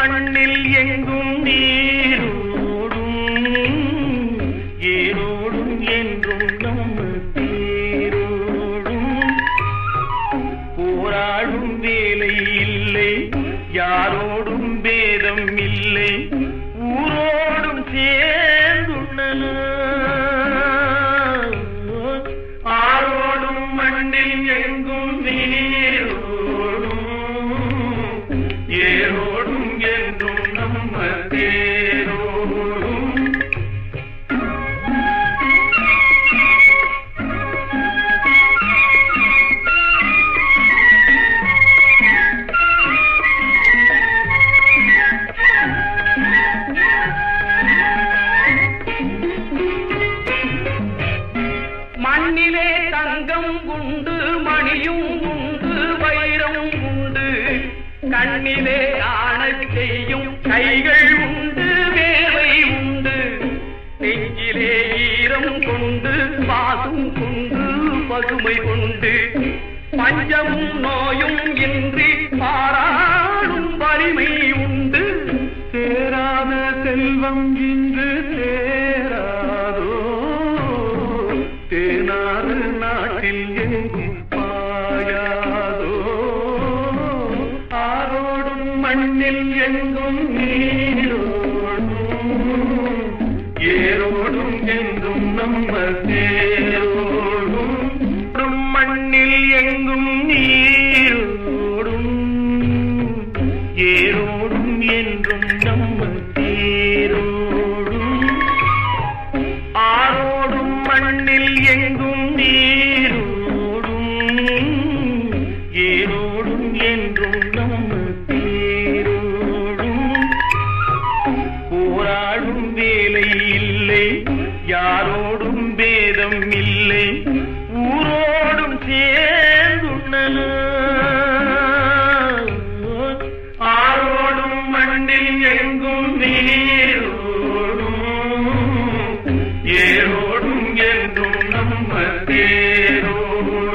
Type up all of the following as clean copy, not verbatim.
மண்ணில் எங்கும் நீரோடும் ஏரோடும் என்றும் நம்ம தேரோடும் போராடும் வேலை இல்லை யாரோடும் பேதம் இல்லை ஊரோடும் சேர்ந்துள்ளனர் ஆரோடும் மண்ணில் எங்கும் நீரோடும் ஏரோடும் என்றும் நம்ம தேரோடும் மண்ணிலே தங்கம் உண்டு மணியும் உண்டு வைரம் உண்டு கண்ணிலே ஆணச் செய்யும் கைகள் உண்டு வேலை உண்டு நெஞ்சிலே ஈரம் கொண்டு பாசும் கொண்டு பசுமை கொண்டு பஞ்சமும் நோயும் இன்றி பாராடும் வலிமை உண்டு சேராத செல்வம் இன்று சேராதோ தேனாறு நாட்டில் எங்கும் பாயாதோ ஆரோடும் மண்ணில் எங்கும் நீரோடும் ஏரோடும் என்றும் நம்ம தேரோடும் மண்ணில் எங்கும் நீரோடும் ஏரோடும் என்றும் நம்ம தேரோடும் ஆரோடும் மண்ணில் எங்கும் நீரோடும் ஏரோடும் என்றும் நம்ம தேரோடும் போராடும் வேலை இல்லை யாரோடும் பேதம் இல்லை ஊரோடும் சேர்ந்துள்ளனர் ஆரோடும் மண்ணில் எங்கும் நீரோடும் ஏரோடும் என்றும் நம்ம தேரோடும்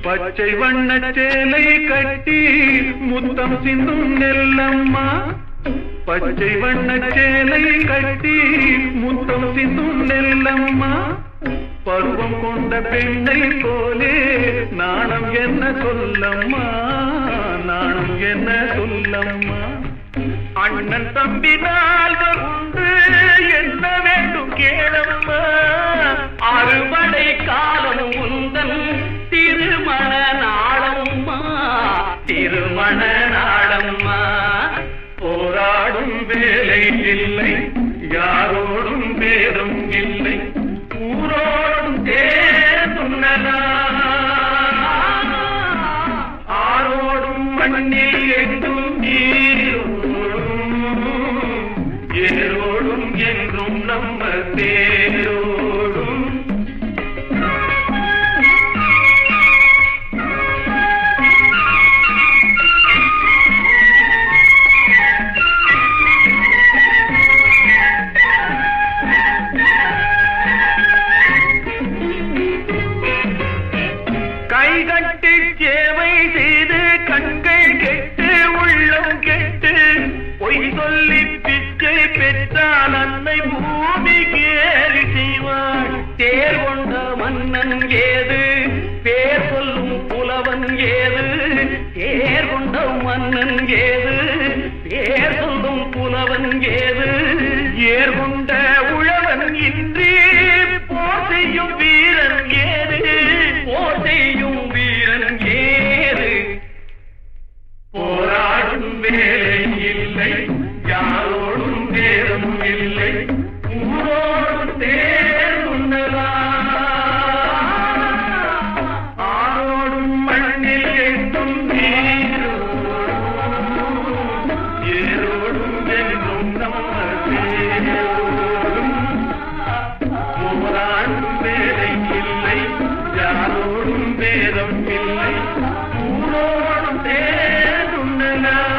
பச்சை வண்ணச் சேலை கட்டி முத்தம் சிந்தும் நெல்லம்மா பச்சை வண்ணச் சேலை கட்டி முத்தம் சிந்தும் நெல்லம்மா பருவம் கொண்ட பெண்ணை போலே நாணம் என்ன சொல்லம்மா நாணம் என்ன சொல்லம்மா அண்ணன் தம்பி நால்வர் உண்டு என்ன வேண்டும் கேளம்மா அறுவடை காலம் உந்தன் திருமண நாளம்மா திருமண நாளம்மா போராடும் வேலை இல்லை யாரோடும் பேரும் இல்லை ஊரோடும் தேர்ந்துள்ளதா ஆரோடும் மண்ணில் எங்கும் நீரோடும் ஏரோடும் என்றும் நம்ம தேரோடும் கைகட்டி சேவை செய்து கண்கள் கெட்டு உள்ளம் கெட்டு பொய் சொல்லி பிச்சை பெற்றால் அன்னை பூமி கேலி செய்வாள் தேர் கொண்ட மன்னன் ஏது பேர் சொல்லும் புலவன் ஏது தேர் கொண்ட மன்னன் ஏது பேர் சொல்லும் புலவன் ஏது ஏர் கொண்ட உழவன் இன்றி போர் செய்யும் வீரன் ஏது போர் செய்யும் வீரன் ஏது போராடும் வேலை இல்லை யாரோடும் பேரும் இல்லை ஊரோடும் தேர்ந்துள்ளதா ஆரோடும் மண்ணில் எங்கும் நீரோடும் பேதம் இல்லை ஊரோடும் தேருண்ணலாம்.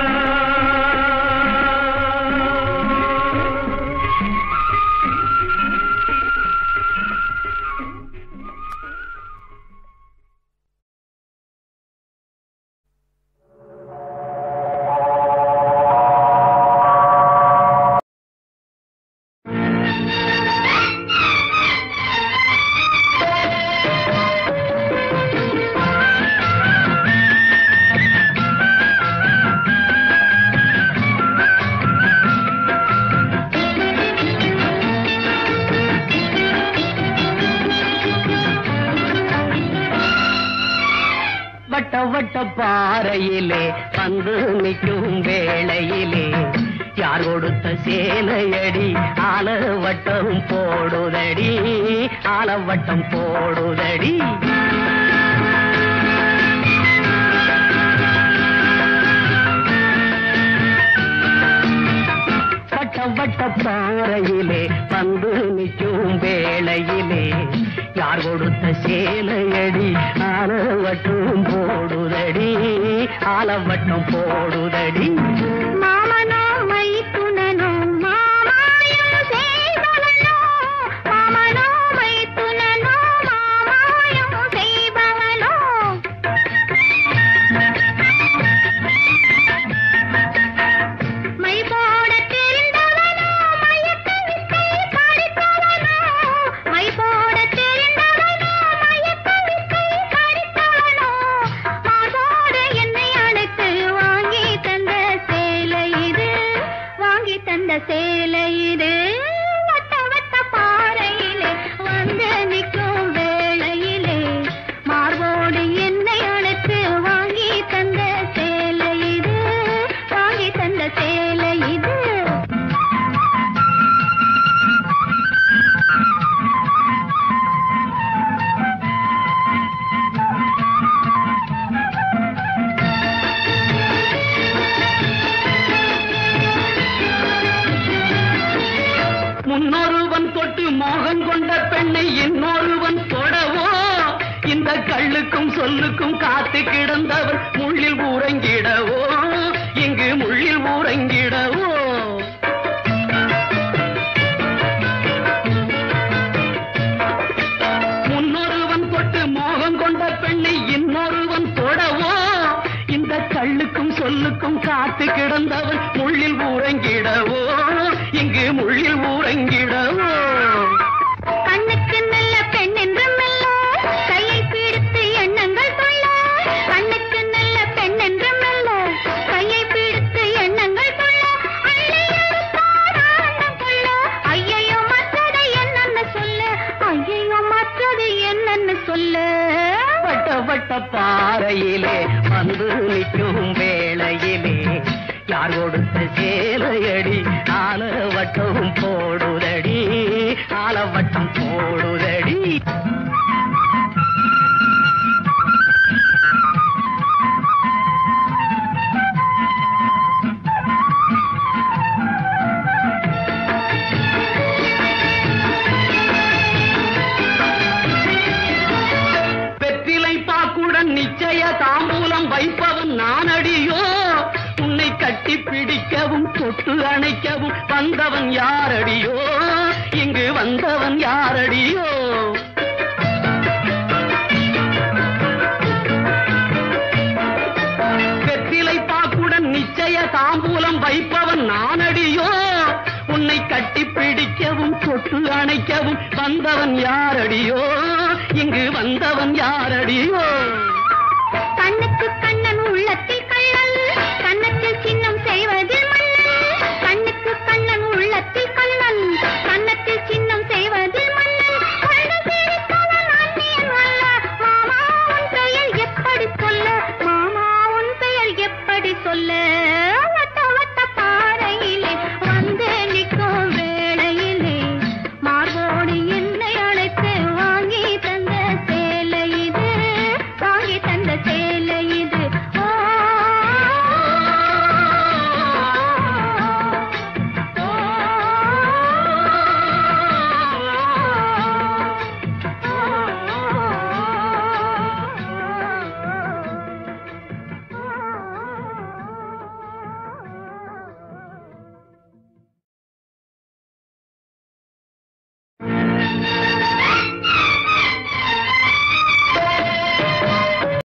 வட்ட பாறையிலே வந்து நிற்கும் வேளையிலே யார் கொடுத்த சேலையடி ஆலவட்டம் போடுதடி ஆலவட்டம் போடுதடி. வட்ட பாறையிலே வந்து நிற்கும் வேளையிலே யார் கொடுத்த சேலையடி ஆலவட்டம் போடுதடி ஆலவட்டம் போடுதடி. மாமனோ மைத்துனனோ மாமாயம் செய்பவனோ மாமனோ மைத்துனனோ மாமாயம் செய்பவனோ மை போட தெரிந்தவனோ மயக்க வித்தை படித்தவனோ மை போட தெரிந்தவனோ மயக்க வித்தை படித்தவனோ மாதோடு என்னை அழைத்து வாங்கி தந்த சேலை இது வட்ட வட்ட பாறையிலே வந்து நிற்கும் வேளையிலே மார்போடு என்னை அழைத்து வாங்கி தந்த சேலை இது வாங்கி தந்த சேலை இது. முன்னொருவன் தொட்டு மோகம் கொண்ட பெண்ணை இன்னொருவன் தொடவோ இந்த கள்ளுக்கும் சொல்லுக்கும் காத்து கிடந்தவன் முள்ளில் ஊரங்கிடவோ இங்கு முள்ளில் ஊரங்கிடவோ. முன்னொருவன் தொட்டு மோகம் கொண்ட பெண்ணை இன்னொருவன் தொடவோ இந்த கள்ளுக்கும் சொல்லுக்கும் காத்து கிடந்தவன் முள்ளில் ஊரங்கிடவோ இங்கு முள்ளில் ஊரங்கிடவோ. கண்ணுக்கு நல்ல பெண் என்று மெல்ல கையை பிடித்து எண்ணங்கள் சொல்ல கண்ணுக்கு நல்ல பெண் என்று மெல்ல கையை பிடித்து எண்ணங்கள் சொல்ல அள்ளி எடுத்தார் ஆண்டம் கொள்ள ஐயையோ மற்றது என்னன்னு சொல்ல ஐயையோ மற்றது என்னன்னு சொல்ல. வட்ட பாறையிலே வந்து நிற்கும் வேளையிலே யார் கொடுத்த சேலையடி ஆலவட்டம் போடுதடி ஆலவட்டம் போடுதடி. வெற்றிலை பாக்குடன் நிச்சய தாம்பூலம் வைப்பவன் நானடியோ உன்னை கட்டி பிடிக்கவும் தொட்டு அணைக்கவும் வந்தவன் யாரடியோ இங்கு வந்தவன் யாரடியோ. வெற்றிலை பாக்குடன் நிச்சய தாம்பூலம் வைப்பவன் நானடியோ உன்னை கட்டி பிடிக்கவும் தொட்டு அணைக்கவும் வந்தவன் யாரடியோ இங்கு வந்தவன் யாரடியோ.